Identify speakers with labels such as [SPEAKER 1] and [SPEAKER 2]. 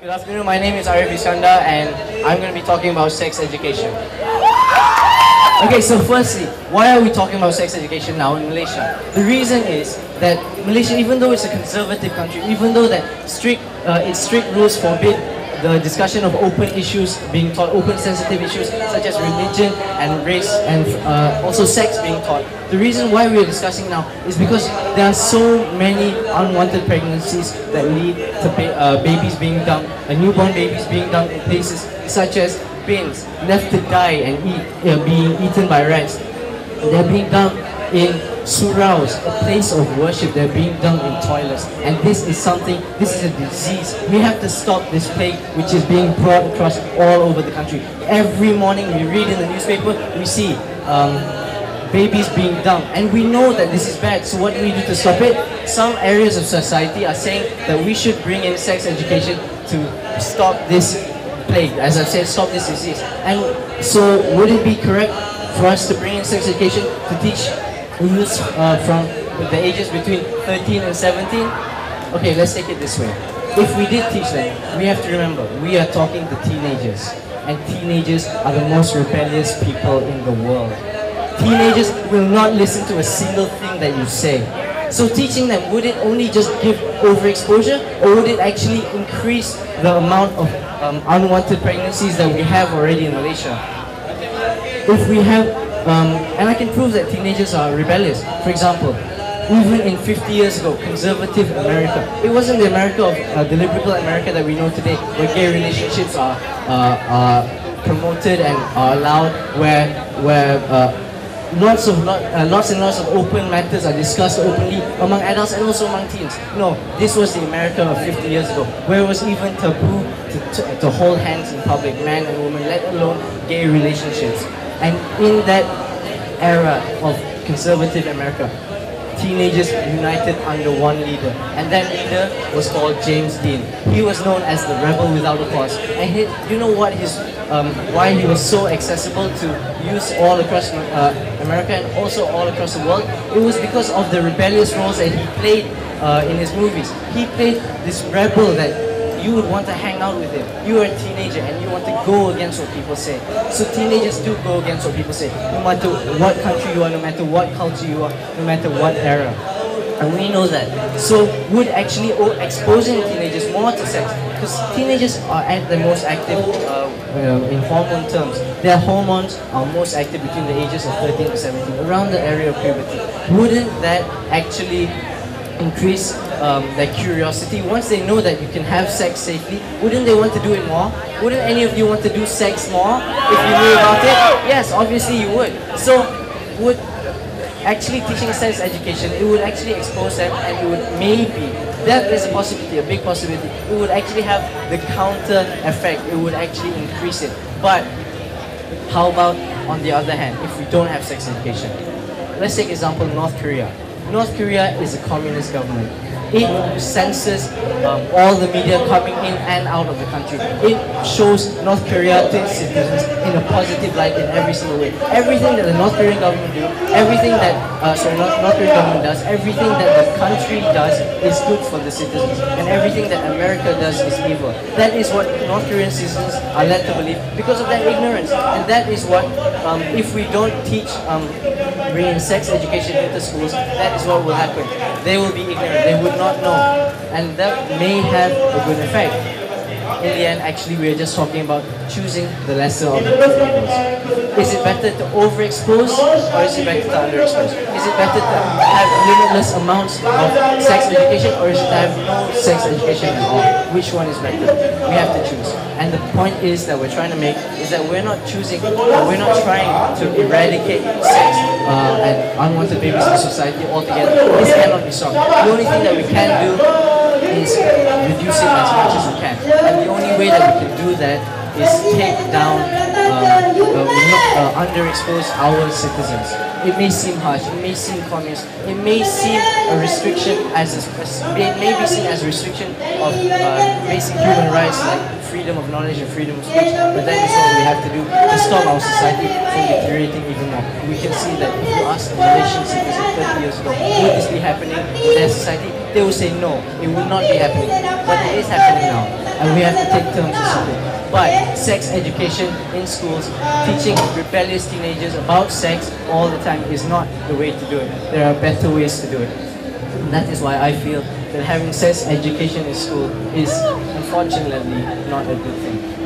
[SPEAKER 1] Good afternoon, my name is Arief Iskandar and I'm going to be talking about sex education. Okay, so firstly, why are we talking about sex education now in Malaysia? The reason is that Malaysia, even though it's a conservative country, even though that its strict rules forbid the discussion of open issues being taught, open sensitive issues such as religion and race and also sex being taught. The reason why we are discussing now is because there are so many unwanted pregnancies that lead to babies being dumped, newborn babies being dumped in places such as bins, left to die and being eaten by rats. They're being dumped in suraus, a place of worship. They're being dumped in toilets, and this is a disease. We have to stop this plague which is being brought across all over the country. Every morning we read in the newspaper, we see babies being dumped, and we know that this is bad. So what do we do to stop it? Some areas of society are saying that we should bring in sex education to stop this plague, as I've said, stop this disease. And so would it be correct for us to bring in sex education to teach youths from the ages between 13 and 17? Okay, let's take it this way. If we did teach them, we have to remember, we are talking to teenagers, and teenagers are the most rebellious people in the world. Teenagers will not listen to a single thing that you say. So teaching them, would it only just give overexposure, or would it actually increase the amount of unwanted pregnancies that we have already in Malaysia? If we have, and I can prove that teenagers are rebellious. For example, even in 50 years ago, conservative America, it wasn't the America of the liberal America that we know today, where gay relationships are promoted and are allowed, where lots and lots of open matters are discussed openly among adults and also among teens. No, this was the America of 50 years ago, where it was even taboo to hold hands in public, man and woman, let alone gay relationships. And in that era of conservative America, teenagers united under one leader, and that leader was called James Dean. He was known as the rebel without a cause, and you know what why he was so accessible to youth all across America and also all across the world? It was because of the rebellious roles that he played in his movies. He played this rebel that you would want to hang out with him. You are a teenager and you want to go against what people say. So teenagers do go against what people say, no matter what country you are, no matter what culture you are, no matter what era. And we know that. So would actually exposing teenagers more to sex, because teenagers are at the most active in hormone terms. Their hormones are most active between the ages of 13 to 17, around the area of puberty. Wouldn't that actually increase their curiosity? Once they know that you can have sex safely, wouldn't they want to do it more? Wouldn't any of you want to do sex more if you knew about it? Yes, obviously you would. So would actually teaching sex education, it would actually expose them, and it would maybe, that is a possibility, a big possibility, it would actually have the counter effect, it would actually increase it. But how about on the other hand, if we don't have sex education? Let's take example North Korea. North Korea is a communist government. It censors all the media coming in and out of the country. It shows North Korea to its citizens in a positive light in every single way. Everything that the North Korean government do, everything that North Korean government does, everything that the country does is good for the citizens, and everything that America does is evil. That is what North Korean citizens are led to believe because of their ignorance, and that is what if we don't teach bringing sex education into schools, that is what will happen. They will be ignorant. They would not know, and that may have a good effect. In the end, actually, we are just talking about choosing the lesser of the two evils. Is it better to overexpose, or is it better to underexpose? Is it better to have limitless amounts of sex education, or is it to have no sex education at all? Which one is better? We have to choose. And the point is that we're trying to make is that we're not choosing, we're not trying to eradicate sex and unwanted babies in society altogether. This cannot be solved. The only thing that we can do is reduce it as much as we can. And the only way that we can do that is take down, underexpose our citizens. It may seem harsh, it may seem communist, it may seem a restriction it may be seen as a restriction of basic human rights like freedom of knowledge and freedom of speech, but that is what we have to do to stop our society from deteriorating even more. We can see that if you ask a Malaysian citizen 30 years ago, would this be happening in their society? They will say no, it will not be happening. But it is happening now, and we have to take terms to solve it. But sex education in schools, teaching rebellious teenagers about sex all the time is not the way to do it. There are better ways to do it. And that is why I feel that having sex education in school is unfortunately not a good thing.